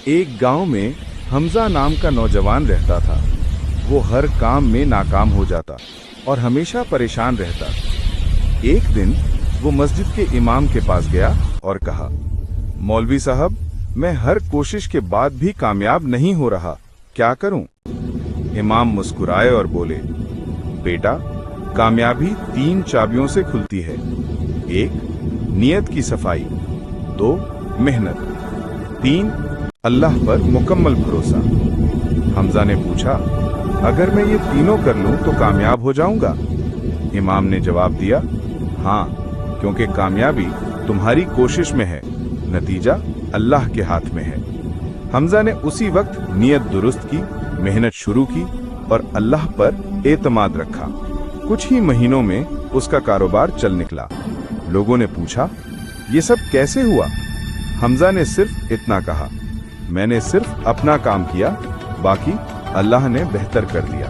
ایک गांव में हमजा नाम का नौजवान रहता था। वो हर काम में नाकाम हो जाता और हमेशा परेशान रहता। एक दिन वो मस्जिद के इमाम के पास गया और कहा, मौलवी साहब, मैं हर कोशिश के बाद भी कामयाब नहीं हो रहा, क्या करूं? इमाम मुस्कुराए और बोले, बेटा, कामयाबी 3 चाबियों से खुलती है। 1 नियत की सफाई, 2 मेहनत, 3 अल्लाह पर मुकम्मल भरोसा। हमजा ने पूछा, अगर मैं ये तीनों कर लूं तो कामयाब हो जाऊंगा? इमाम ने जवाब दिया, हाँ, क्योंकि कामयाबी तुम्हारी कोशिश में है, नतीजा अल्लाह के हाथ में है। हमजा ने उसी वक्त नियत दुरुस्त की, मेहनत शुरू की और अल्लाह पर एतमाद रखा। कुछ ही महीनों में उसका कारोबार चल निकला। लोगों ने पूछा, ये सब कैसे हुआ? हमजा ने सिर्फ इतना कहा, मैंने सिर्फ अपना काम किया, बाकी अल्लाह ने बेहतर कर दिया।